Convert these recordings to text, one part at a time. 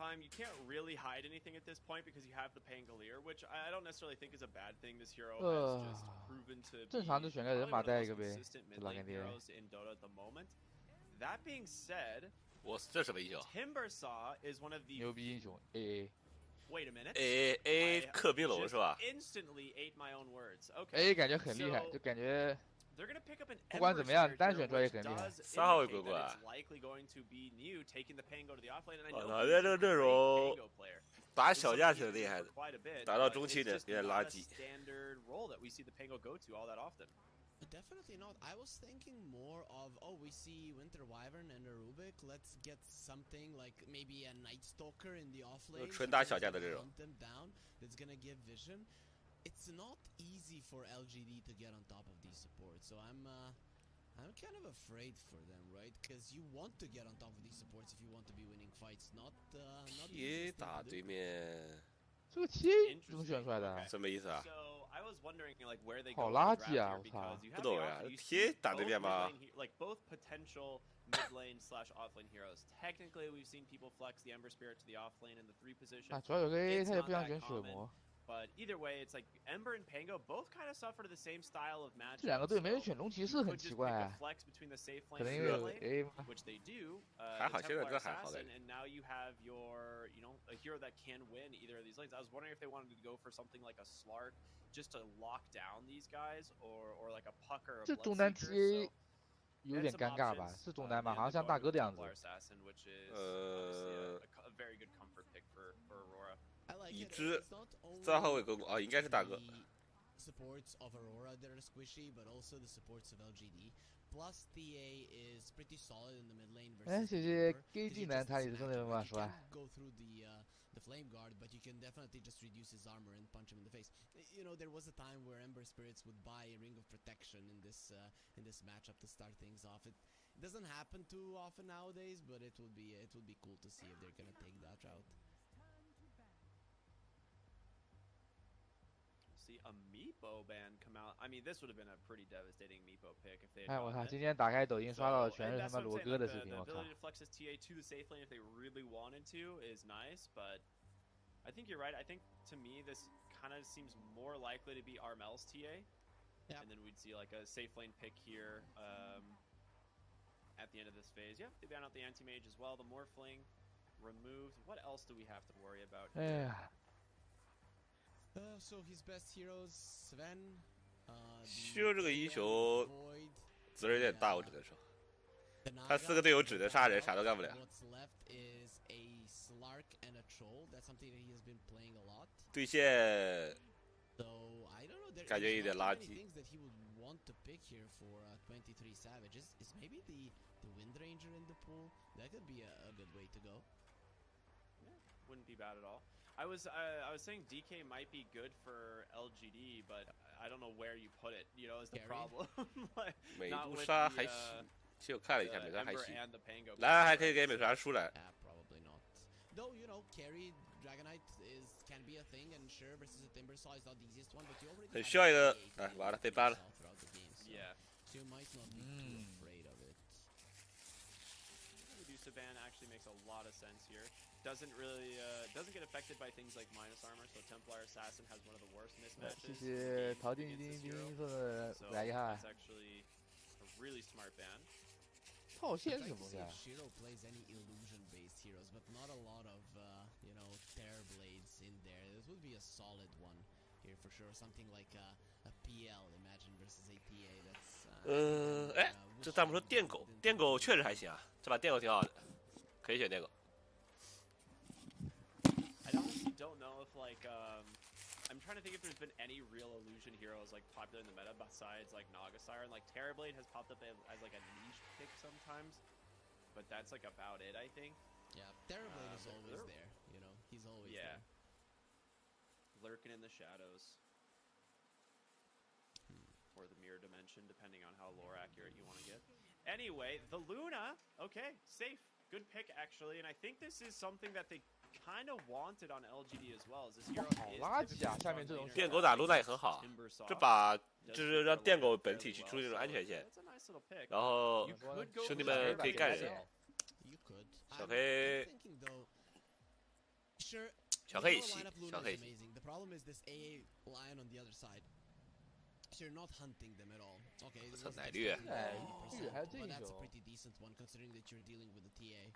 time, you can't really hide anything at this point because you have the Pangolier, which I don't necessarily think is a bad thing. This hero has just proven to be 正常就选个人马带一个呗， consistent mid lane heroes in Dota at the moment. That being said, 这什么英雄 Timbersaw is one of the 牛逼英雄 AA。 Wait a minute. A 克冰龙是吧 ？Instantly ate my own words. Okay. AA 感觉很厉害，就感觉 They're gonna pick up an 不管怎么样，单选出来也很厉害。3号位鬼鬼， likely going to be new, taking the Pango to the offlane, and I 我 know 操，这阵容打小架挺厉害的，打到中期的有点垃圾。Standard role that we see the Pango go to all that often. Definitely not. I was thinking more of, oh, we see Winter Wyvern and a Rubik. Let's get something like maybe a Night Stalker in the offlane. 纯打小架的这种。 Them down. That's gonna give vision. It's not easy for LGD to get on top of these supports, so I'm kind of afraid for them, right? Because you want to get on top of these supports if you want to be winning fights, not. 铁打对面。 这个贴怎么选出来的？什么意思啊？ 好垃圾啊！我操！不懂呀，贴打对面吗 ？Like both potential mid lane slash off lane heroes. Technically, we've seen people flex the Ember Spirit to the off lane in the 3 position. 啊，主要有个 AA 他也不想选血魔。 But either way, it's like Ember and Pango both kind of suffer to the same style of match. 这两个队没有选龙骑士很奇怪啊。 可能因为有 AA 吗？ Which they do. 还好，现在这还好嘞。 And now you have your, a hero that can win either of these lanes. I was wondering if they wanted to go for something like a Slark, just to lock down these guys, or like a Pucker. 这中单 TA 有点尴尬吧？是中单吗？好像像大哥的样子。A very good comfort pick for Aurora. 已知3号位哥哥啊，应该是大哥。 Supports of Aurora that are squishy, but also the supports of LGD. Plus, TA is pretty solid in the mid lane versus. 哎，谢谢 gay 技能，他也是真的蛮帅。 Go through the flame guard, but you can definitely just reduce his armor and punch him in the face. There was a time where Ember Spirits would buy a ring of protection in this matchup to start things off. It doesn't happen too often nowadays, but it would be cool to see if they're gonna take that route. See a Meepo ban come out. I mean, this would have been a pretty devastating Meepo pick if they. 哎，我靠！今天打开抖音刷到的全是他妈罗哥的视频，我靠！ The ability to flex his TA to the safe lane if they really wanted to is nice, but I think you're right. I think to me this kind of seems more likely to be Armel's TA, and then we'd see like a safe lane pick here at the end of this phase. Yeah, they ban out the anti-mage as well. The Morphling removed. What else do we have to worry about here? So his best heroes, Sven. Shiro 这个英雄责任有点大，我只能说，他4个队友只能杀人，啥都干不了。对线感觉有点垃圾。 Want to pick here for 23savage is maybe the Wind Ranger in the pool. That could be a good way to go. Yeah, wouldn't be bad at all. I was saying DK might be good for LGD, but I don't know where you put it. Is the problem. 美杜莎还行，其实我看了一下，美杜莎还行。 Pango 蓝还可以给美杜莎输蓝。 Probably not. Though carry Dragonite can be a thing, and sure versus a Timbersaw is not the easiest one, but you already. 很需要一个，哎，完了被ban了。 Yeah. So you might not be too afraid of it. Medusa ban actually makes a lot of sense here. Doesn't get affected by things like minus armor, so Templar Assassin has one of the worst mismatches. 谢谢陶晶晶送的来一下。 That's actually a really smart ban. 套线是什么东西啊 ？Shiro plays any illusion-based heroes, but not a lot of Terror Blades in there. This would be a solid one here for sure. Something like a PL, imagine versus a TA. That's 哎，这弹幕说电狗，电狗确实还行啊，这把电狗挺好的，可以选电狗。 I honestly don't know if I'm trying to think if there's been any real illusion heroes popular in the meta besides Naga Siren. Terrorblade has popped up as a niche pick sometimes, but that's about it, I think. Yeah, Terrorblade is always there. He's always there. Lurking in the shadows. Or the mirror dimension, depending on how lore accurate you want to get. Anyway, the Luna, okay, safe. Good pick, actually, and I think this is something that they kind of wanted on LGD as well. As this hero 好垃圾啊！下面这种电狗打露娜也很好，这把就是让电狗本体去出这种安全线，然后兄弟们可以干人。小黑小黑系，小黑系。 The problem is this AA lion on the other side. So you're not hunting them at all. Okay, this is 奶绿还有这一 but that's a 手， pretty decent one considering that you're dealing with a TA.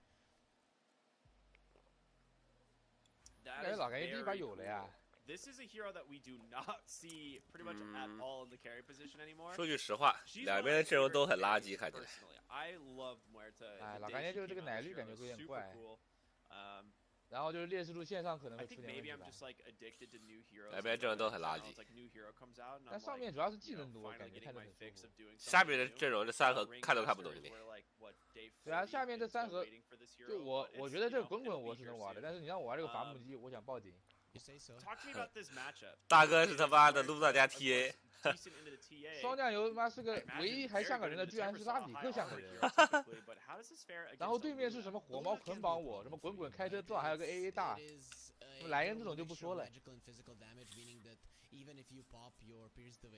感觉老感觉第一把有了呀。 This is a hero that we do not see pretty much at all in the carry position anymore. 说句实话，两边的阵容都很垃圾，看起来。 I love Muerta. 哎，老感觉就是这个奶绿感觉有点怪。然后就是劣势路线上可能会出现问题吧。两边阵容都很垃圾。但上面主要是技能多，感觉看着很舒服。下面的阵容这3盒看都看不懂，兄弟。对啊，下面这3盒，就我觉得这个滚滚我是能玩的，但是你让我玩这个伐木机，我想报警。 大哥是他妈的撸大加 TA。 双酱油他妈是个唯一还像个人的，居然是拉比克像个人。然后对面是什么火猫捆绑我，什么滚滚开车撞，还有个 AA 大，莱恩这种就不说了。你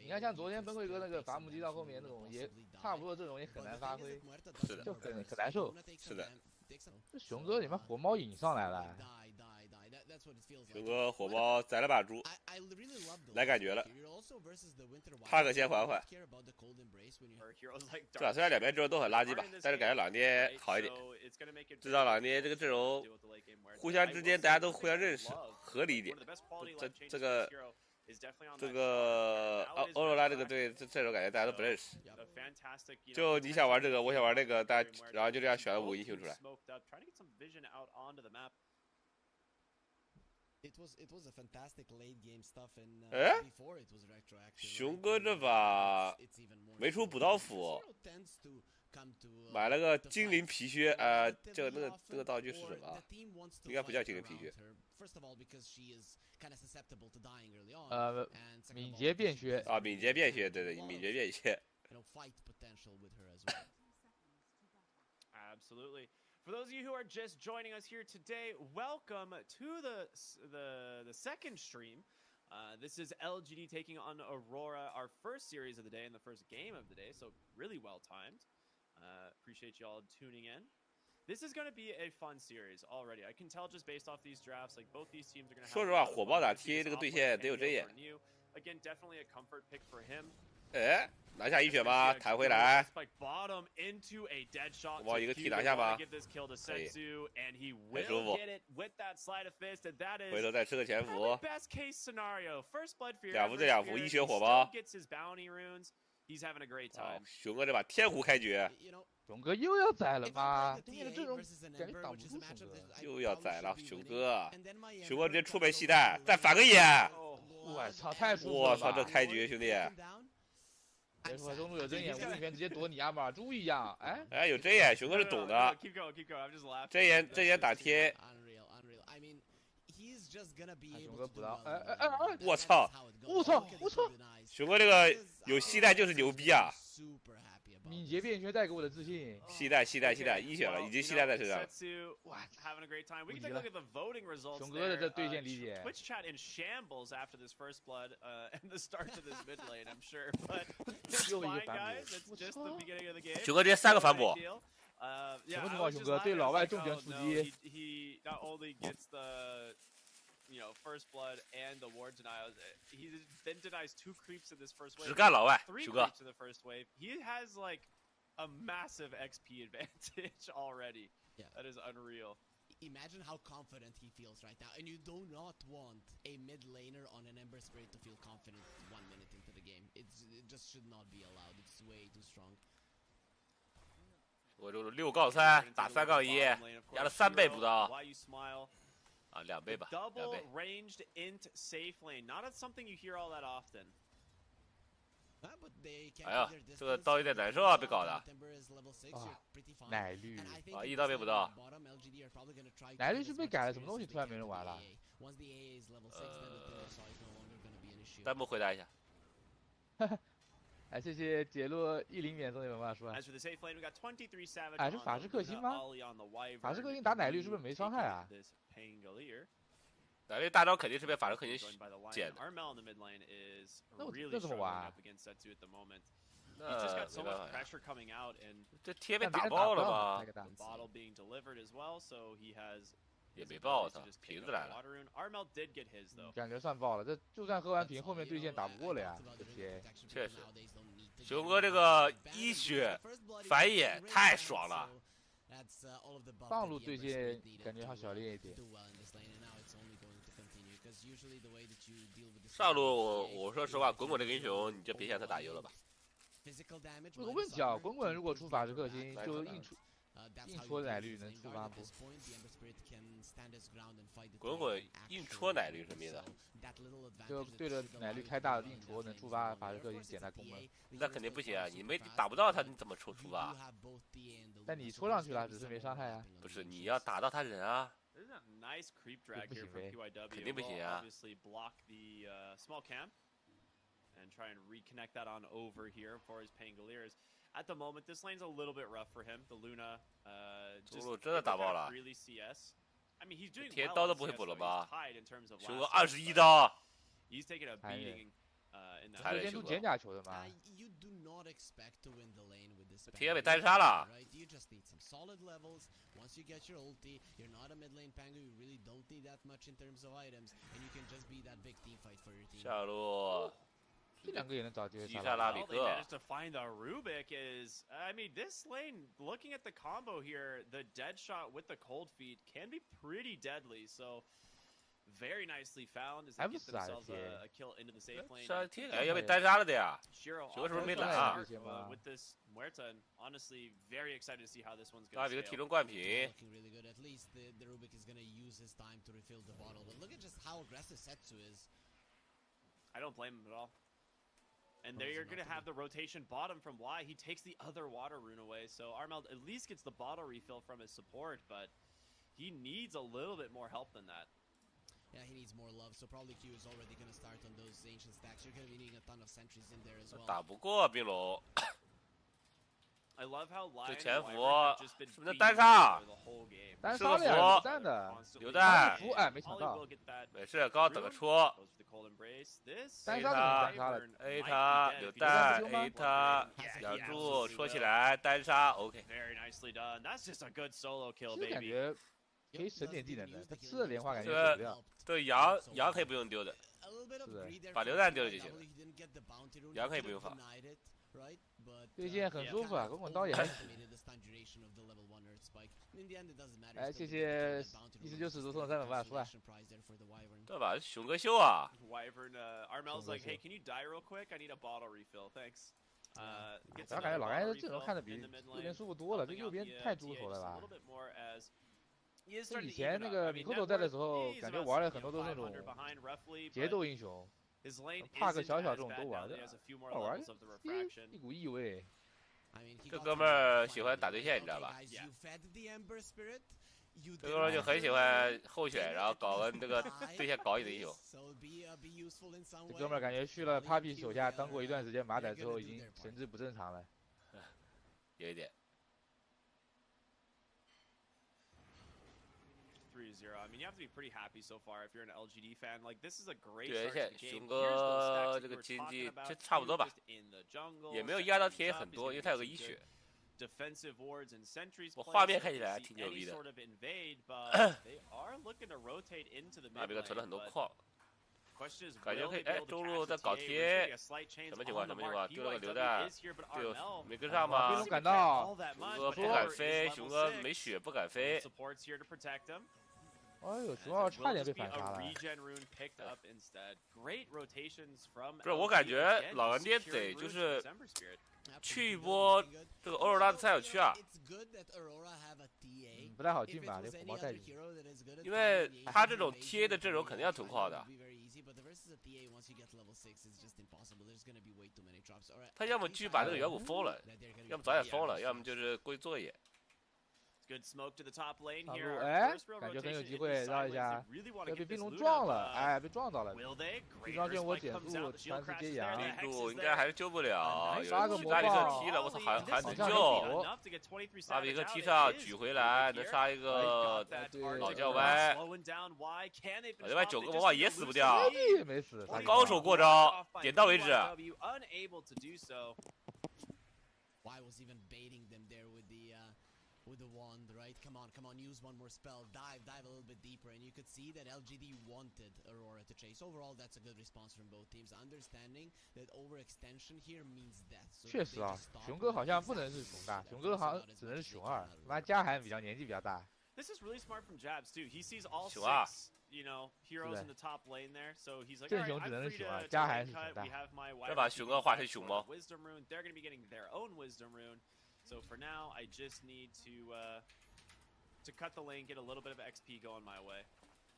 看像昨天崩溃哥那个伐木机到后面那种也差不多，这种也很难发挥，是的，就很难受。是的。这熊哥你们火猫引上来了。 熊哥火猫宰了把猪，来感觉了，帕克先缓缓。对吧？虽然两边阵容都很垃圾吧，但是感觉老爹好一点，至少老爹这个阵容互相之间大家都互相认识，合理一点。这个欧若拉这个队这阵容感觉大家都不认识，就你想玩这个，我想玩那个，大家然后就这样选了5个英雄出来。 It was a fantastic late game stuff and before it was retroactive. 熊哥这把没出补刀斧，买了个精灵皮靴，这个那个道具是什么啊？应该不叫精灵皮靴。敏捷便靴啊，敏捷便靴，对，敏捷便靴。Absolutely. For those of you who are just joining us here today, welcome to the second stream. This is LGD taking on Aurora, our first series of the day and the first game of the day, so really well timed. Appreciate you all tuning in. This is going to be a fun series already. I can tell just based off these drafts, like both these teams are going to have. 说实话，火爆打 TA 这个对线得有针眼。Again, definitely a comfort pick for him. 哎，拿下一血吗？弹回来。哇，一个 T 拿下吗？可以，很舒服。回头再吃个潜伏。2伏对2伏，一血火爆。熊哥这把天胡开局。熊哥又要宰了吗？对面的阵容感觉挡不住熊哥。又要宰了，熊哥。熊哥直接出门系带，再反个眼。我操，太舒服了！我操，这开局兄弟。 别说中路有针眼，无影拳直接躲你阿马猪一样，哎，有针眼，熊哥是懂的。针眼打贴。熊哥补刀，我操！熊哥这个有系带就是牛逼啊！敏捷便靴带给我的自信。系带一血了，已经系带在身上了。哇，不急了。熊哥的这对线理解。又一个反补，熊哥直接3个反补。什么情况？熊哥对老外重拳出击。 first blood and the ward denials. He then denies 2 creeps in this first wave. 只干老外， 3 熊哥。 creeps in the first wave. He has like a massive XP advantage already. Yeah. That is unreal. Imagine how confident he feels right now, and you do not want a mid laner on an Ember Spirit to feel confident 1 minute into the game. It just should not be allowed. It's way too strong. 我这6杠3打3杠1，压了3倍补刀。 啊，2倍吧，2倍。 ranged int safe lane, not something you hear all that often. 哎呀，这个刀有点难受啊，被搞的。奶绿啊，1刀没补到。奶绿是被改了什么东西？突然没人玩了。弹幕回答一下。哎，谢谢杰洛10免送给文化书啊。哎，是法师克星吗？法师克星打奶绿是不是没伤害啊？ 奶绿大招肯定是被法师克星捡的。那怎么玩？这贴被打爆了吧？也没爆，我操，瓶子来了。感觉算爆了，这就算喝完瓶，后面对线打不过了呀。这 TA 确实，熊哥这个一血反野太爽了。上路对线感觉要小练一点。上路我说实话，滚滚这个英雄你就别想他打优了吧。有个问题啊，滚滚如果出法师克星，就硬戳奶绿能触发不？滚滚硬戳奶绿什么意思？就对着奶绿开大的硬戳能触发法师克星点他攻门。那肯定不行啊！你没打不到他，你怎么触发？但你戳上去了，只是没伤害啊。不是，你要打到他人啊。不行呗，肯定不行啊。And try and reconnect that on over here for his Pangoliers. At the moment, this lane's a little bit rough for him. The Luna, just 真的打爆了。really CS. I mean, he's doing 贴 well 刀都 in 不会 CS, 补了 though. 吧？ He's tied in terms of 熊哥 last 21刀。He's taking a beating in 昨天出减甲球的嘛。贴被单杀了。Once you get your ulti, you're not a mid lane Pango, you really don't need that much in terms of items, and you can just be that big team fight for your team. 下路。这两个也能找机会杀拉比克。All they managed to find the Rubik is, I mean, this lane, looking at the combo here, the dead shot with the cold feet can be pretty deadly. So, very nicely found as they get themselves a kill into the safe lane. 杀贴要被单杀了的呀。 Shiro 熊哥是不是没来啊 with this Muerta, and honestly, very excited to see how this one's going to 拉比克体重灌瓶。Looking really good. At least the Rubik is going to use his time to refill the bottle. But look at just how aggressive Setsu is. I don't blame him at all. And there you're going to have the rotation bottom from Y. He takes the other water rune away, so Armeld at least gets the bottle refill from his support, but he needs a little bit more help than that. Yeah, he needs more love, so probably Q is already going to start on those ancient stacks. You're going to be needing a ton of sentries in there as well. 打不过冰龙。I love how Lion 这潜伏 just been 是不是单杀？单杀了呀，榴弹的。榴弹。服哎，没抢到。没事，刚刚等个出。单杀单杀了 ，A 他榴弹 ，A 他两柱戳起来单杀 ，OK。Very nicely done. That's just a good solo kill, 这感 baby. 觉可以省点技能的，他吃了莲花感觉死不掉。对，羊可以不用丢的，把榴弹丢了就行了。羊可以不用放。对线很舒服啊，滚滚刀也还行。哎，谢谢意思就是送300万出来。对吧？熊哥秀啊 ！Wyvern, Armel's like, hey, can you die real quick? I need a bottle refill, thanks. 我感觉老干这阵容看的比右边舒服多了，这右边太猪头了吧？这以前那个米蔻在的时候，感觉玩的很多都是那种节奏英雄。怕个小这种都玩的，好玩，一股异味。这哥们儿喜欢打对线，你知道吧？这哥们儿就很喜欢候选，然后搞个那个对线搞你的英雄。这哥们儿感觉去了 Papi 手下当过一段时间马仔之后，已经神志不正常了。有一点。3-0. I mean, you have to be pretty happy so far if you're an LGD fan. Like, this is a great 对， start to the 熊 game. 哥这个经济就差不多吧，也没有压到贴很多，因为他有个一血。我画面看起来还挺牛逼的。那边存了很多矿。感觉可以，哎，中路在搞贴，什么情况？什么情况？丢了个榴弹，队友没跟上吗？冰龙赶到，熊哥不敢飞，熊哥没血不敢飞。哎呦，熊二差点被反杀了。不是，我感觉老干爹得就是去一波这个欧若拉的赛小区啊。不太好进吧，这火毛太紧。因为他这种 TA 的阵容肯定要囤矿的。他要么继续把这个远古封了，要么早点封了，要么就是归作业。哎，感觉很有机会绕一下，要被冰龙撞了，哎，被撞到了。地方漩涡减速，传次接羊。冰路应该还是救不了，杀个魔拉比克棒踢了，我操，还能救。拉比克踢上举回来，能杀一个老教歪。老教歪9个魔棒也死不掉，没死，高手过招，点到为止。with the wand, right? Come on, use one more spell, dive a little bit deeper, and you could see that LGD wanted Aurora to chase. Overall, that's a good response from both teams, understanding that overextension here means death. 确实啊，熊哥好像不能是熊大，熊哥好像只能是熊二，妈加还年纪比较大。This is really smart from Jabs too. He sees all 6, you know, heroes in the top lane there, so he's like, alright, I'm free to cut. We have my Wisdom Rune. They're going to be getting their own Wisdom Rune. So for now, I just need to cut the lane, get a little bit of XP going my way,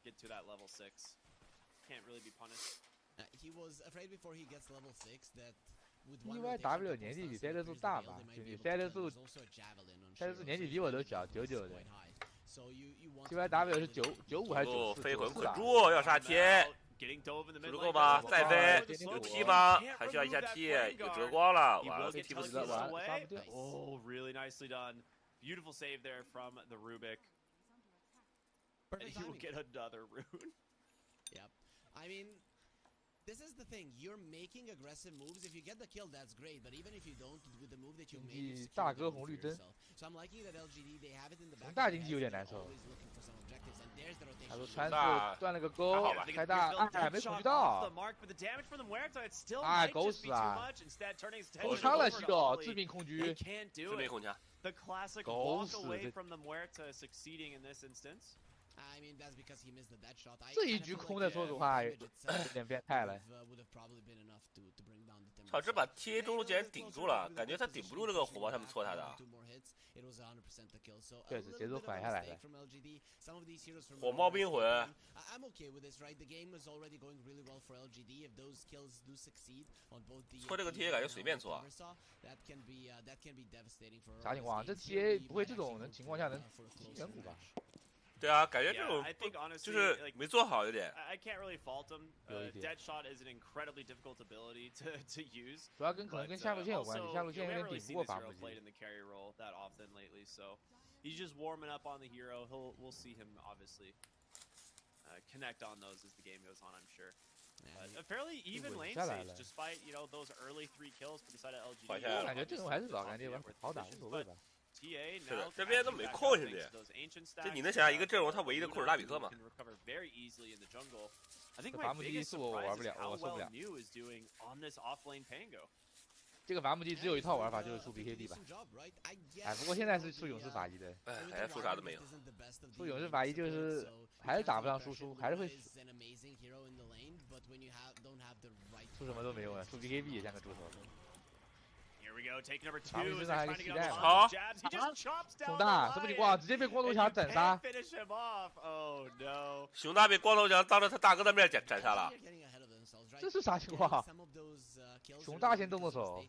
get to that level 6. Can't really be punished. He was afraid before he gets level 6 that with one W 年纪比塞德素大嘛，兄弟，塞德素年纪比我都小，99的。TYW 是95还是94？飞魂捆住，要杀贴。足够吗？再飞，有 T 吗？还需要一下 T， 有折光了，完了 T 不死了，完了。Oh, really nicely done. Beautiful save there from the Rubik. And he will get another rune. Yep. I mean, this is the thing. You're making aggressive moves. If you get the kill, that's great. But even if you don't, with the move that you made, 大哥红绿灯。So I'm liking that LGD they have it in the back. 大经济有点难受。他说穿刺断了个钩，开大，哎，没恐惧到。哎，狗屎啊！空枪了，西狗，致命空局。致命空枪。 The classic walk away from the Muerta succeeding in this instance. I mean, that's because he missed the dead shot. 这一局空的，说实话有点变态了。操，这把 TA 中路竟然顶住了，感觉他顶不住这个火爆他们戳他的。确实节奏缓下来了。火冒冰魂。戳这个 TA 感觉随便戳。啥情况？这 TA 不会这种情况下能踢远古吧？ 对啊，感觉这种就是没做好有点。I can't really fault him. Dead shot is an incredibly difficult ability to use. 主要可能跟下路线有关系，下路线有点顶不过伐木机。 played in the carry role that often lately, so he's just warming up on the hero. We'll see him obviously connect on those as the game goes on, I'm sure. A fairly even lane stage, despite those early 3 kills for the side of LGD. 感觉这种还是老感觉玩好打无所谓吧。 是的，这边都没控，兄弟。这你能想象一个阵容他唯一的控制拉比克吗？这伐木机是我玩不了，我受不了。这个伐木机只有一套玩法，就是出 BKB 吧。哎，不过现在是出勇士法医的。哎，还出啥都没有。出勇士法医就是还是打不上输出，还是会死。出什么都没用啊，出 BKB 也像个猪头。 Here we go, take number 2. 上还有个期待嘛？好，熊大什么情况？直接被光头强斩杀。熊大被光头强当着他大哥的面斩杀了。这是啥情况？熊大先动的手。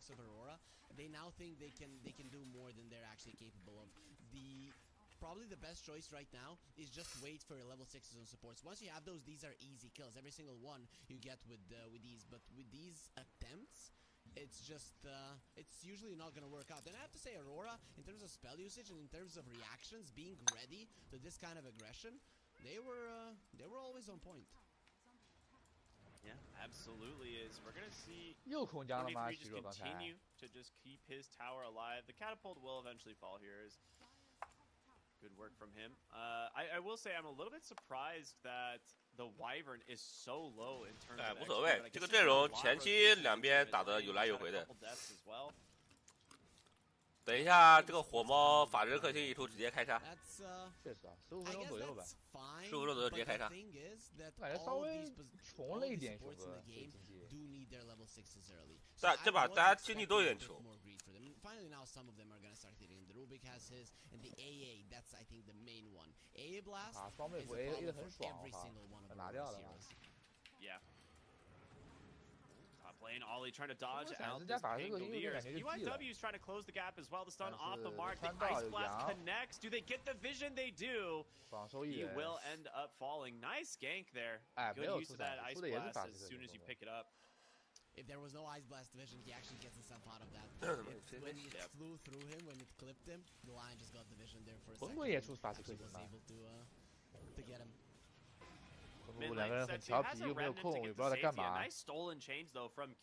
Probably the best choice right now is just wait for your level 6s on supports. Once you have those, these are easy kills. Every single one you get with these. But with these attempts, it's just it's usually not gonna work out. And I have to say, Aurora, in terms of spell usage and in terms of reactions, being ready to this kind of aggression, they were always on point. Yeah, absolutely is. We're gonna see. 又空降了吗 ？Shiro 刚才。Continue to just keep his tower alive. The catapult will eventually fall here. Good work from him. I will say I'm a little bit surprised that the Wyvern is so low in terms of. 无所谓，这个阵容前期两边打得有来有回的。等一下，这个火猫法师克星一出，直接开杀。确实啊，15分钟左右吧。15分钟左右直接开杀。感觉稍微穷了一点，熊哥。但这把大家经济都有点穷。 Finally, now some of them are gonna start hitting. The Rubik has his, and the AA, that's I think the main one. AA blast is a problem for every single one of the heroes. Yeah. Top lane, Ollie trying to dodge out this Pangoliers. BO2 is trying to close the gap as well. The stun off the mark. The Ice Blast connects. Do they get the vision? They do. He will end up falling. Nice gank there. Good use of that Ice Blast as soon as you pick it up. If there was no Ice Blast division, he actually gets himself out of that. When it flew through him, when it clipped him, the Lion just got the vision there for a second. Actually was able to get him. 两个人很调皮，又没有空，也不知道在干嘛。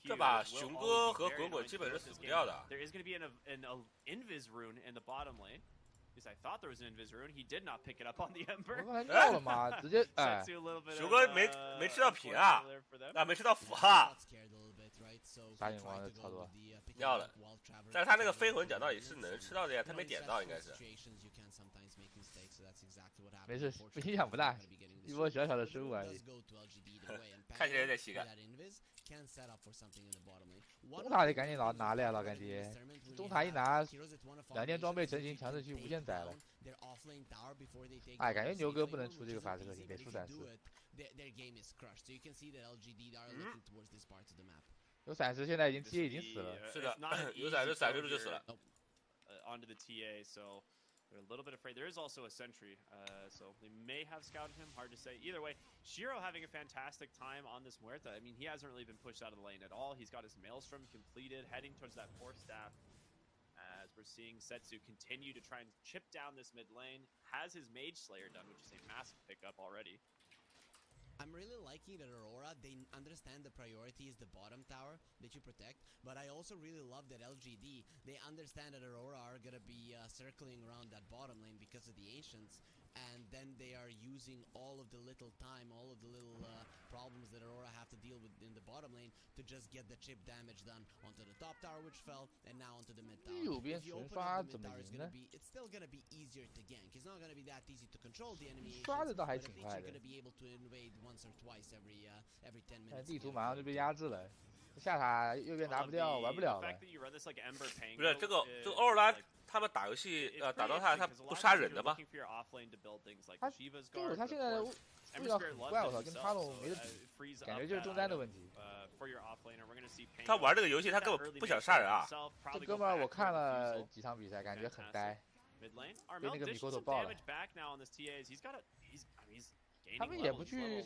这把熊哥和滚滚基本是死不掉的。There is going to be an invis rune in the bottom lane. Because I thought there was an invis rune, he did not pick it up on the Ember. 我尿了吗？直接哎，熊哥没吃到平啊，啊没吃到符哈，啥情况？这操作尿了。但是他那个飞魂讲道理是能吃到的呀，他没点到应该是。没事，影响不大，一波小小的失误而已。看起来有点喜感。中塔得赶紧拿来了，感觉中塔一拿，2件装备成型，强制去无限载了。哎，感觉牛哥不能出这个法师核心，得出闪失。有闪失，现在TA 已经死了。是的，有闪失，闪失就死了。Onto the TA, so they're a little bit afraid. There is also a sentry, so they may have scouted him. Hard to say. Either way, Shiro having a fantastic time on this Muerta. I mean, he hasn't really been pushed out of the lane at all. He's got his Maelstrom completed, heading towards that 4 staff. As we're seeing Setsu continue to try and chip down this mid lane. Has his Mage Slayer done, which is a massive pickup already. I'm really liking that Aurora, they understand the priority is the bottom tower that you protect, but I also really love that LGD, they understand that Aurora are gonna be circling around that bottom lane because of the Ancients, and then they are using all of the little time, all of the little problems that Aurora have to deal with in the bottom lane to just get the chip damage done onto the top tower, which fell, and now onto the mid tower. If you open up the mid tower, it's still gonna be easier to gank. It's not gonna be that easy to control the enemy Ancients, but at least you're gonna be able to invade once or twice every 10 minutes. 地图马上就被压制了，下塔右边拿不掉，玩不了了。不是这个欧若拉他们打游戏打到他不杀人的吗？他现在味道很怪，我操，跟帕隆没得比，感觉就是中单的问题。他玩这个游戏他根本不想杀人啊！这哥们儿我看了几场比赛，感觉很呆，被那个米கோ头爆了。他们也不去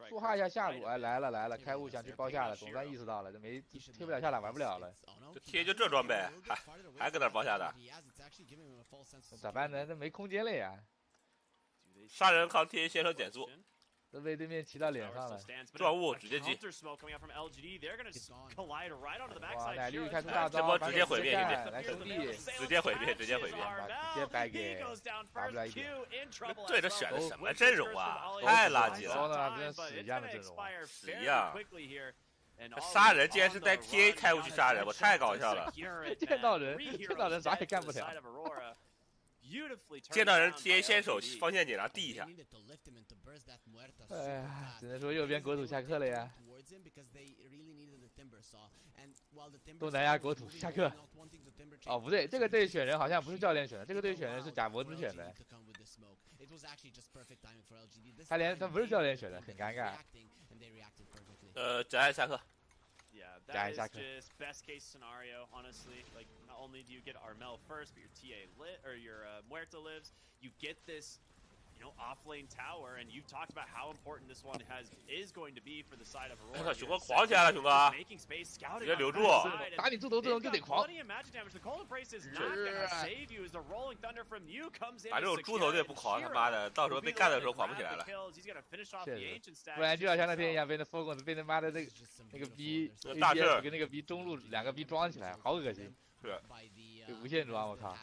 塑化一下下路，哎，来了，开悟想去包下了，总算意识到了，这没推不了下来，玩不了了。这贴就这装备，还搁那包下的，咋办呢？这没空间了呀！杀人靠贴先手减速。都被对面骑到脸上了，撞物直接击。哇，奶绿开出大招，这波直接毁灭，来兄弟，直接毁灭，直接掰给打不了一点。对着选的什么阵容啊？太垃圾了！说呢，跟屎一样的阵容，屎一样。杀人竟然是在 TA 开过去杀人，我太搞笑了。见到人啥也干不了。见到人 TA 先手放陷阱，然后地一下。哎呀，只能说右边国土下课了呀。东南亚国土下课。哦，不对，这个队选人好像不是教练选的，这个队选人是假脖子选的。他不是教练选的，很尴尬。假爱下课。That is just best case scenario, honestly. Like, not only do you get Armel first, but your TA your Muerta lives. You get this, off-lane tower, and you've talked about how important this one is going to be for the side of Aurora. 熊哥狂起来了，熊哥！直接留住！打你猪头这种就得狂。把这种猪头队不狂，他妈的，到时候被干的时候狂不起来了。确实，不然就要像那天一样，被那 Fogons 被他妈的那个逼大阵跟那个逼中路2个逼装起来，好恶心。是。被无限装，我靠。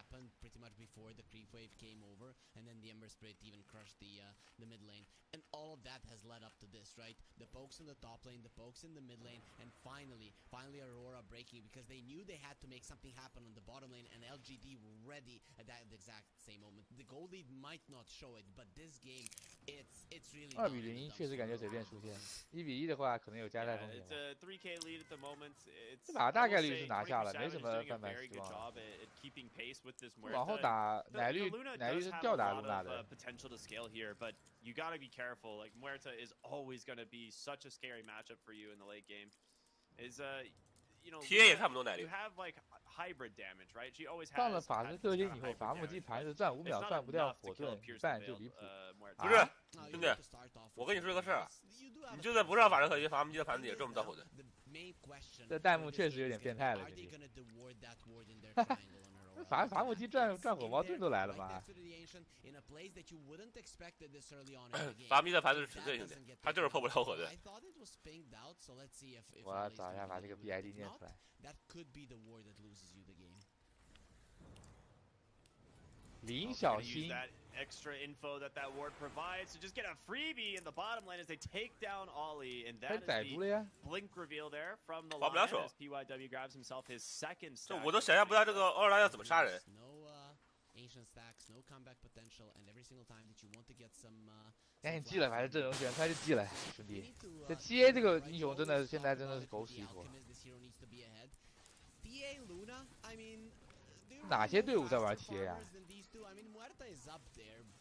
And then the Ember Spirit even crushed the mid lane. And all of that has led up to this, right? The pokes in the top lane, the pokes in the mid lane, and finally Aurora breaking because they knew they had to make something happen on the bottom lane, and LGD were ready at that exact same moment. The goal lead might not show it, but this game, it's really 2比0，确实感觉随便出现。1比1的话，可能有加赛风险。这把大概率是拿下了，没什么翻盘希望。往后打奶绿是吊打露娜的。You gotta be careful. Like Muerta is always gonna be such a scary matchup for you in the late game. TA 也看不懂奶绿。 You have like hybrid damage, right? She always has. 上了法师氪金以后，伐木机盘子转5秒转不掉火盾，一半就离谱。不是，兄弟，我跟你说个事儿，你就算不上法师氪金，伐木机的盘子也转不到火盾。这弹幕确实有点变态了，兄弟。伐木机转火矛盾都来了吗？伐木机的盘子是纯粹兄弟，他就是破不了火盾。我找一下把这个 BID 念出来。林小新。 Extra info that ward provides to just get a freebie in the bottom lane as they take down Ollie, and that is the blink reveal there from the line as PYW grabs himself his second stack. 我都想象不到这个奥拉要怎么杀人。赶紧记了，反正阵容选出来就记了，兄弟。这 TA 这个英雄真的现在真的是狗屎一坨。哪些队伍在玩 TA 呀？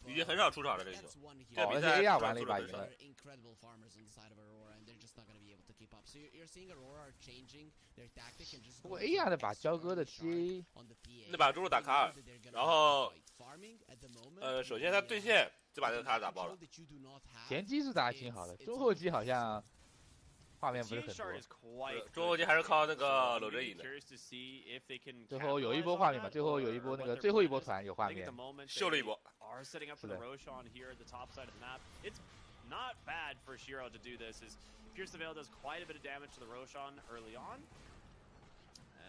已经很少出场了，这英雄。哦，而且 AR 玩了一把赢了。不过 AR 那把交割的 TA， 那把中路打卡尔，然后首先他对线就把这个卡尔打爆了。前期是打得挺好的，中后期好像画面不是很多。中后期还是靠那个搂着赢的。最后有一波画面吧，最后有一波那个最后一波团有画面，秀了一波。 是的。Not bad for Shiro to do this. Is Pierce the Veil does quite a bit of damage to the Roshan early on.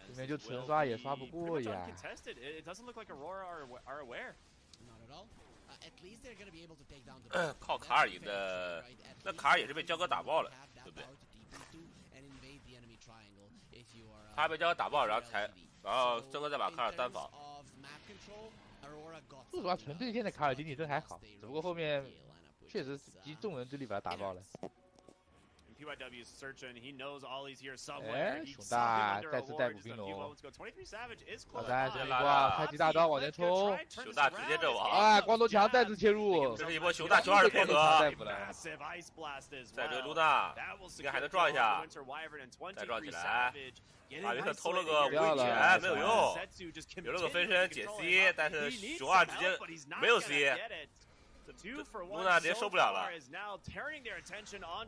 里面就纯刷也刷不过呀。It doesn't look like Aurora are aware. Not at all. At least they're going to be able to take down the. 靠卡尔赢的，那卡尔也是被交割打爆了，对不对？他被交割打爆，然后真哥再把卡尔单防。说实话，纯对线的卡尔经济真还好，只不过后面。 确实集众人之力把他打爆了。哎，熊大再次逮捕冰龙。老三这一波开启大招往前冲，熊大直接阵亡。哎，光头强再次切入，这是一波熊大熊二的配合。在这个露娜应该还能撞一下，再撞起来。马维克偷了个无影拳没有用，有了个分身解 C， 但是熊二直接没有 C。 露娜直接受不了了，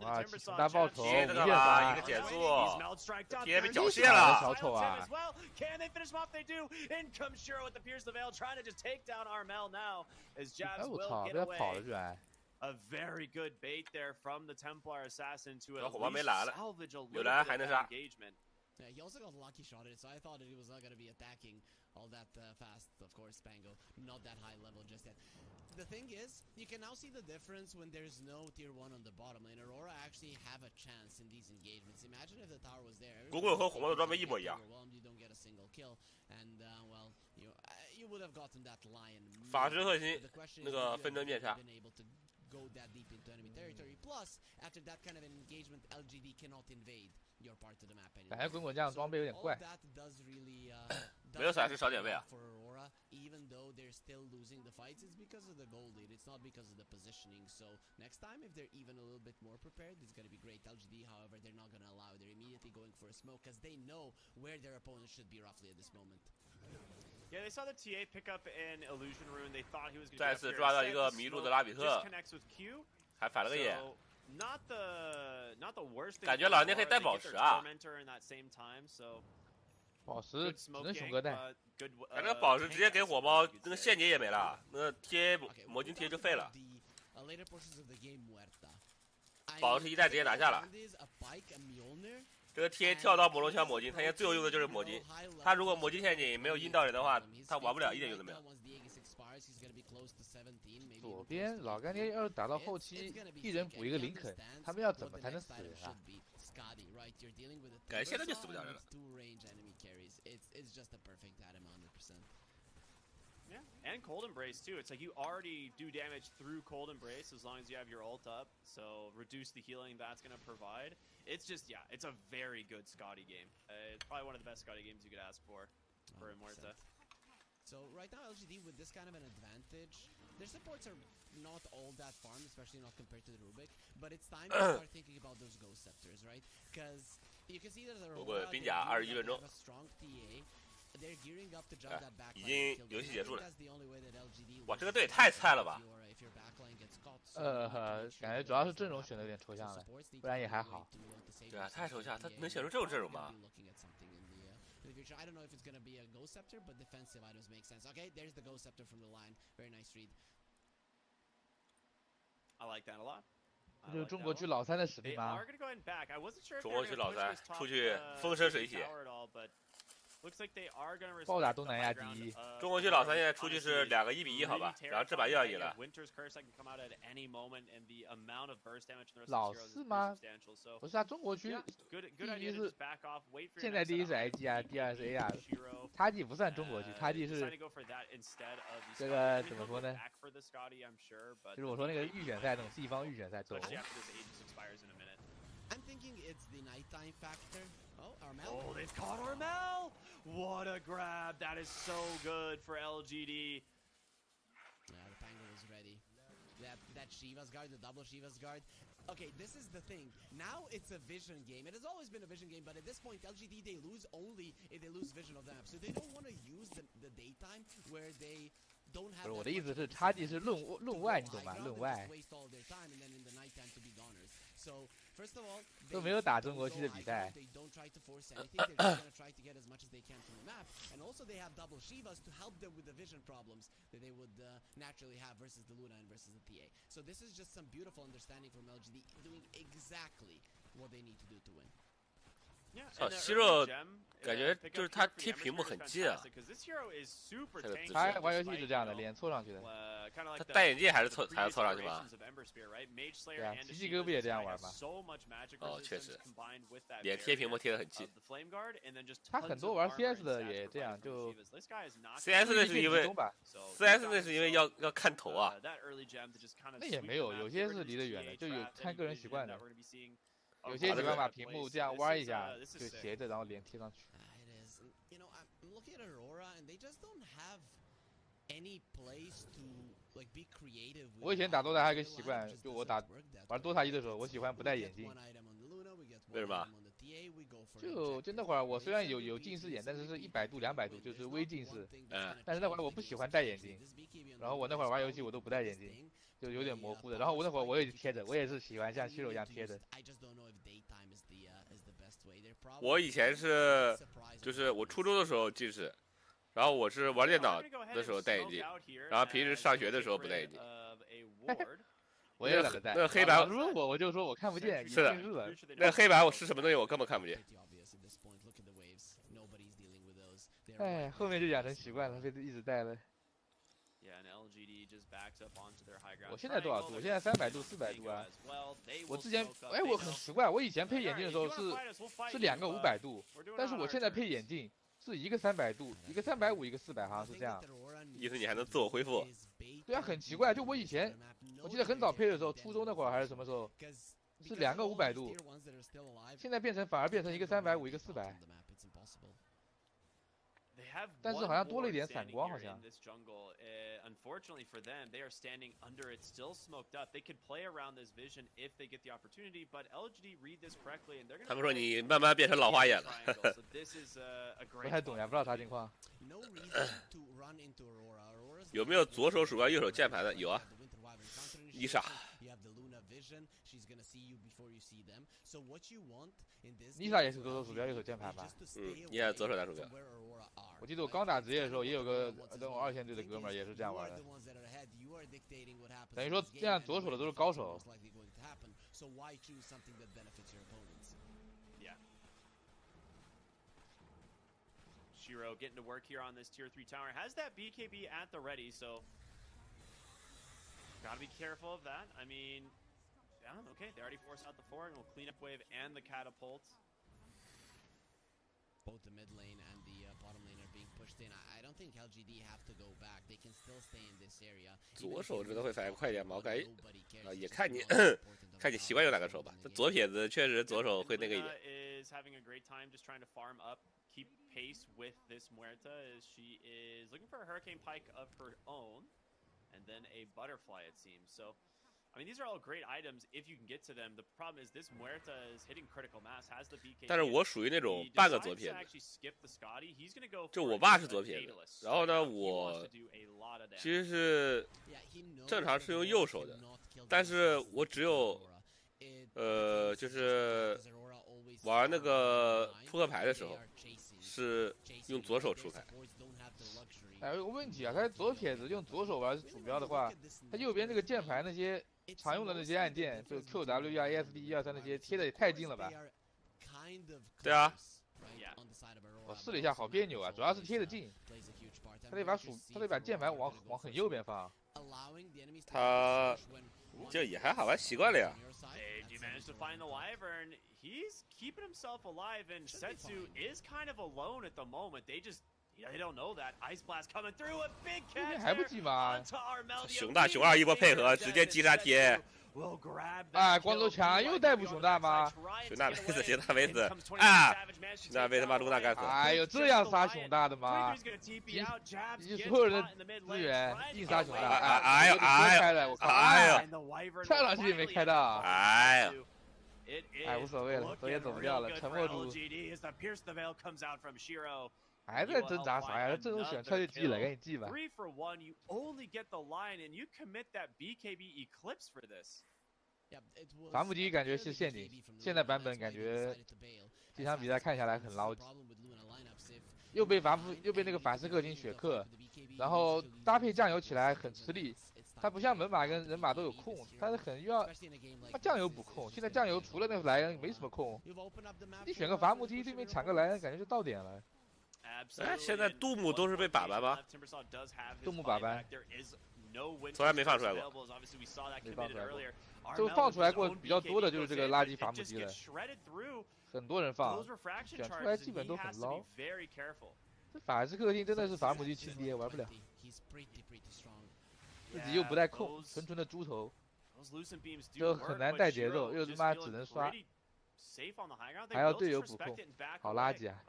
哇！熊大报仇，这个吧，一个减速，TA被缴械了，小丑啊！哎我操，被他跑了居然！ A very good bait there from the Templar assassin to at least salvage a little bit of engagement. Yeah, he also got lucky shot at it, so I thought he was not going to be attacking all that fast. Of course, Spango, not that high level just yet. The thing is, you can now see the difference when there's no tier 1 on the bottom lane. Aurora actually have a chance in these engagements. Imagine if the tower was there. 滚滚和火魔的装备一模一样。 You don't get a single kill, and well, you would have gotten that lion. 法师核心那个纷争面差。 Go that deep into enemy territory. Plus, after that kind of an engagement, LGD cannot invade your part of the map anymore. 感觉滚滚这样装备有点怪。没有闪失少点位啊。 For Aurora, even though they're still losing the fights, it's because of the gold lead. It's not because of the positioning. So next time, if they're even a little bit more prepared, it's going to be great. LGD, however, they're not going to allow it. They're immediately going for a smoke because they know where their opponent should be roughly at this moment. Yeah, they saw the TA pick up an illusion rune. They thought he was going to 再次抓到一个迷路的拉比特，还反了个眼。感觉老人家可以带宝石啊！宝石只能熊哥带。那个宝石直接给火猫，那个线结也没了，那个 TA 魔晶 TA 就废了。宝石一带直接拿下了。 这个 TA 跳到魔龙枪魔晶，他现在最有用的就是魔晶。他如果魔晶陷阱没有阴到人的话，他玩不了，一点用都没有。左边老干爹要是打到后期，一人补一个林肯，他们要怎么才能死人啊？感觉现在就死不了人了。 Yeah, and Cold Embrace too. It's like you already do damage through Cold Embrace as long as you have your ult up. So reduce the healing that's going to provide. It's just, yeah, it's a very good Scotty game. It's probably one of the best Scotty games you could ask for Immorta. So right now LGD with this kind of an advantage, their supports are not all that farmed, especially not compared to the Rubik. But it's time to start thinking about those Ghost Scepters, right? Because you can see that the Aurora have a strong TA. 已经游戏结束了。哇，这个队也太菜了吧！感觉主要是阵容选的有点抽象了，不然也还好。对啊，太抽象，他能选出这种阵容吗？ I don't know if it's gonna be a Ghost Scepter, but defensive items make sense. Okay, there's the Ghost Scepter from the line. Very nice read. I like that a lot. 这就是中国区老三的实力吗？中国区老三出去风生水起。暴打东南亚第一。中国区老三现在出去是2个1-1，好吧？然后这把又要赢了。老四吗？不是啊，中国区第一是现在第一是 IG 啊，第二是 AR。他地不算中国区，他地是这个怎么说呢？就是我说那个预选赛那种地方预选赛懂。I'm thinking it's the nighttime factor. Oh, Armel. Oh, they've caught Armel! What a grab! That is so good for LGD. Yeah, the Pango is ready. That Shiva's guard, the double Shiva's guard. Okay, this is the thing. Now it's a vision game. It has always been a vision game, but at this point, LGD, they lose only if they lose vision of the map. So they don't want to use the daytime where they don't have... 我的意思是，差距是论外，你懂吗？论外。So first of all, 都没有打中国区的比赛。They don't try to force anything. They're just gonna try to get as much as they can from the map, and also they have double Shivas to help them with the vision problems that they would naturally have versus the Luna and versus the TA. So this is just some beautiful understanding from LGD, doing exactly what they need to do to win. 希若感觉就是他贴屏幕很近啊，他玩游戏是这样的，脸凑上去的。他戴眼镜还要凑上去吗？对啊，奇迹哥不也这样玩吗？哦，确实，脸贴屏幕贴得很近。他很多玩 CS 的也这样，就 CS 那是因为 CS 那是因为要看头啊。那也没有，有些是离得远的，就有看个人习惯的。有些喜欢把屏幕这样弯一下，就斜着，然后脸贴上去。It is. You know, I'm looking at Aurora, and they just don't have any place to like be creative. 我以前打 Dota 还有个习惯，就我玩 Dota 1的时候，我喜欢不戴眼镜。为什么？就那会儿，我虽然有近视眼，但是是100度、200度，就是微近视。但是那会儿我不喜欢戴眼镜，然后我那会儿玩游戏我都不戴眼镜。就有点模糊的，然后我那会儿我也贴着，我也是喜欢像Shiro一样贴着。我以前是，就是我初中的时候近视，然后我是玩电脑的时候戴眼镜，然后平时上学的时候不戴眼镜。我也懒得戴。那黑白我就说我看不见，是的，那黑白我是什么东西我根本看不见。哎，后面就养成习惯了，被一直戴了。我现在多少度？我现在300度、400度啊。我之前，哎，我很奇怪，我以前配眼镜的时候是2个500度，但是我现在配眼镜是一个300度，一个350，一个400，好像是这样。意思你还能自我恢复？对啊，很奇怪。就我以前，我记得很早配的时候，初中那会儿还是什么时候，是2个500度，现在反而变成一个350，一个400。但是好像多了一点闪光，好像。Unfortunately for them, they are standing under it, still smoked up. They could play around this vision if they get the opportunity, but LGD read this correctly, and they're going to. 他们说你慢慢变成老花眼了。不太懂呀，不知道啥情况。有没有左手鼠标右手键盘的？有啊。伊莎。伊莎也是左手鼠标右手键盘吧？伊莎左手拿鼠标。我记得我刚打职业的时候，也有个跟我2线队的哥们儿也是这样玩的。等于说这样左手的都是高手。Shiro getting to work here on this tier 3 tower, has that BKB at the ready, so gotta be careful of that. I mean, yeah, okay, they already forced out the forward, and we'll clean up wave and the catapult. Both the mid lane and the bottom lane are being pushed in. I don't think LGD have to go back. They can still stay in this area. 左手真的会反应快一点吗？我感觉也看你看你习惯用哪个手吧。左撇子确实左手会那个一点。Is having a great time just trying to farm up, keep pace with this Muerta as she is looking for a Hurricane Pike of her own, and then a Butterfly it seems. So. I mean, these are all great items if you can get to them. The problem is this Muerta is hitting critical mass, has the BK. 但是我属于那种半个左撇子，就我爸是左撇子，然后呢，我其实是正常是用右手的，但是我只有就是玩那个扑克牌的时候是用左手出牌。有个问题啊，他左撇子用左手玩鼠标的话，他右边这个键盘那些常用的那些按键，就 QW 啊、ESD 123那些贴的也太近了吧？对啊，我试了一下，好别扭啊，主要是贴得近，他得把键盘往很右边放。他这也还好吧，习惯了呀。He's keeping himself alive, and Setsu is kind of alone at the moment. They don't know that. Ice Blast coming through, a big catch onto Armelio. 熊大熊二一波配合，直接击杀贴。啊，光头强又逮捕熊大吗？熊大没死，熊大没死啊！熊大被他妈露娜干死。哎呦，这样杀熊大的吗？以所有人的资源硬杀熊大。哎呦哎呦！我靠！哎呦，跳上去也没开到。哎呦！哎，无所谓了，走也走不掉了，沉默住。还在挣扎啥呀？这种选出来就记了，赶紧记吧。伐木机感觉是陷阱，现在版本感觉这场比赛看下来很捞。又被那个法师氪金血氪，然后搭配酱油起来很吃力。他不像门马跟人马都有控，他是很要他酱油补控。现在酱油除了那个莱恩没什么控，你选个伐木机对面抢个莱恩，感觉就到点了。哎，现在杜牧都是被把班吗？杜牧把班，从来没放出来过。没放出来过，就放出来过比较多的就是这个垃圾伐木机了，很多人放，选出来基本都很捞。这法师氪金真的是伐木机亲爹，玩不了。自己又不带控，纯纯的猪头，就很难带节奏，又他妈只能刷，还要队友补控，好垃圾啊！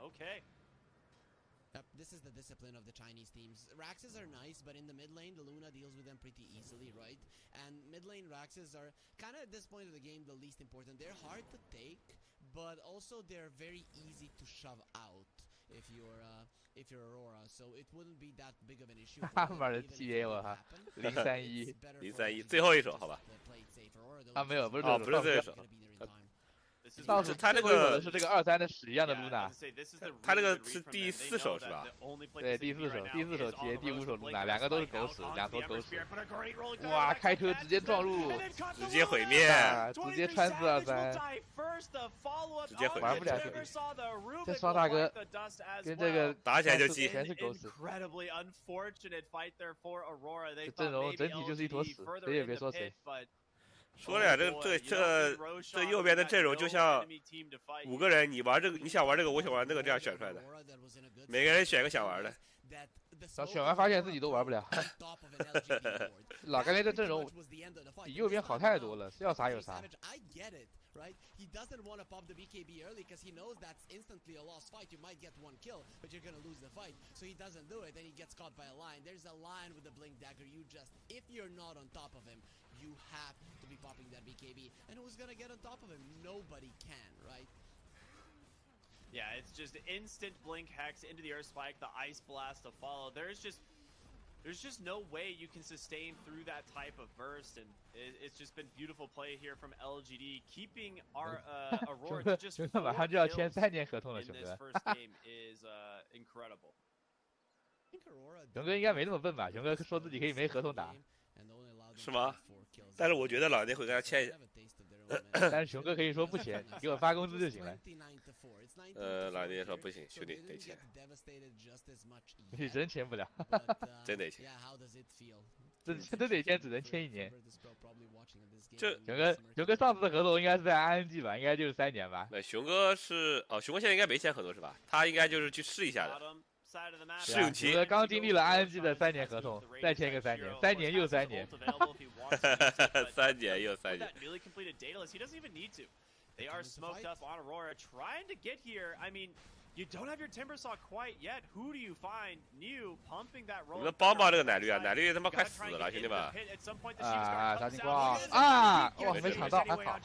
This is the discipline of the Chinese teams. Raxes are nice, but in the mid lane, the Luna deals with them pretty easily, right? And mid lane Raxes are kind of at this point of the game the least important. They're hard to take, but also they're very easy to shove out if you're Aurora. So it wouldn't be that big of an issue. 他们的 TA 我哈031，最后一手好吧？啊没有，不是哦，不是这一手。 上次他那个是这个23的屎一样的露娜，他那个是第4手是吧？对，第4手贴，第5手露娜，两个都是狗屎，两坨狗屎。哇，开车直接撞入，直接毁灭，直接穿423，直接毁灭。玩不了这双大哥跟这个打起来就急，全是狗屎。这阵容整体就是一坨屎，谁也别说谁。 说了呀，这右边的阵容就像5个人，你玩这个，你想玩这个，我想玩那个，这样选出来的。每个人选个想玩的。然后选完发现自己都玩不了。老干爹这阵容比右边好太多了，是要啥有啥。 Right? He doesn't want to pop the BKB early because he knows that's instantly a lost fight. You might get 1 kill, but you're gonna lose the fight. So he doesn't do it, and he gets caught by a line. There's a line with the blink dagger. If you're not on top of him, you have to be popping that BKB. And who's gonna get on top of him? Nobody can, right? Yeah, it's just instant blink hex into the earth spike, the ice blast to follow. There's just no way you can sustain through that type of burst, and it's just been beautiful play here from LGD, keeping our Aurora to just 马上就要签3年合同了，熊哥。incredible. 熊哥应该没那么笨吧？熊哥说自己可以没合同打，是吗？但是我觉得老爹会跟他签一下。但是熊哥可以说不签，你给我发工资就行了。老爹说不行，兄弟得签。你真签不了，真得签。这得签，只能签1年。这熊哥上次的合同应该是在 ING 吧？应该就是3年吧？那熊哥是熊哥现在应该没签合同是吧？他应该就是去试一下的。 试用期，刚经历了 ING 的3年合同，再签一个3年，3年又3年，3年又3年。They are smoked up on Aurora, trying to get here. I mean, you don't have your Timbersaw quite yet. Who do you find? New pumping that roll. 你们帮帮这个奶绿啊！奶绿他妈快死了，兄弟们！啊，杀金光啊！哇，没抢到，还好。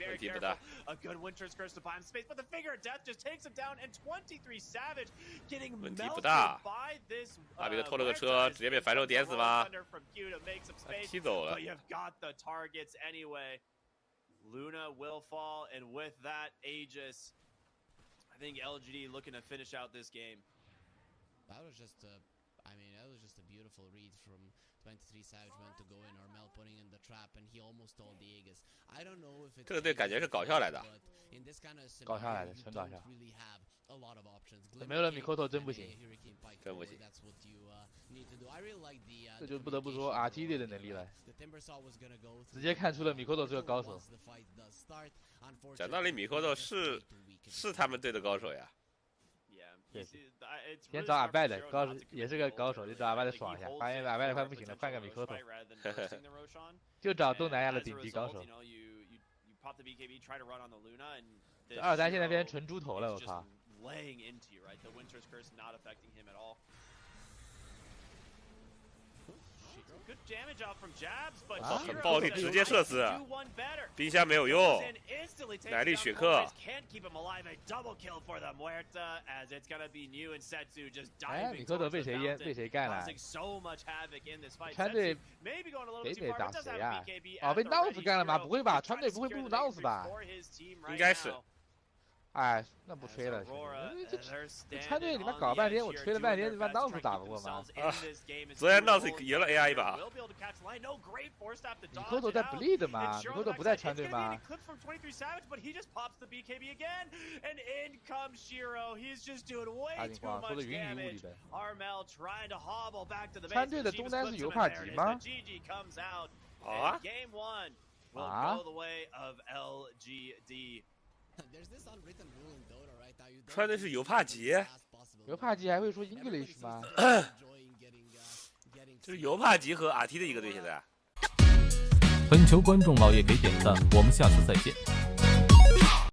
问题不大。A good Winter's Curse to buy him space, but the Finger of Death just takes him down, and 23savage getting melted by this. 阿比特偷了个车，直接被反手点死吗？踢走了。 But you've got the targets anyway. Luna will fall, and with that, Aegis. I think LGD looking to finish out this game. That was just a beautiful read from 23savage went to go in, Armel putting in the trap, and he almost stole the Aegis. I don't know if it's 这个队感觉是搞笑来的。搞下来的，纯搞下。没有了米蔻头真不行，真不行。这就不得不说 RT 队的能力了，直接看出了米蔻头是个高手。讲道理，米蔻头是他们队的高手呀。对，先找阿拜的高手也是个高手，就找阿拜的爽一下，发现阿拜的快不行了，换个米蔻头，就找东南亚的顶级高手。这23现在变成纯猪头了，我靠！很暴力，直接射死，冰箱没有用，奶力血克。哎，米蔻头被谁干了？川队北北打谁呀？哦，被 Nouse 干了吗？不会吧，川队不会不 Nouse 吧？应该是。哎，那不吹了，这川队你妈搞半天，我吹了半天，你妈 Nouse 打不过吗？啊，昨天 Nouse 赢了 AI 一把。米蔻头在不利的吗？米蔻头不在川队吗？大金光说的云里雾里的。川队的中单是尤帕吉吗？啊？啊？川队是尤帕吉，尤帕吉还会说 English 吗？就是尤帕吉和 RT 的一个队现在。恳求观众老爷给点赞，我们下次再见。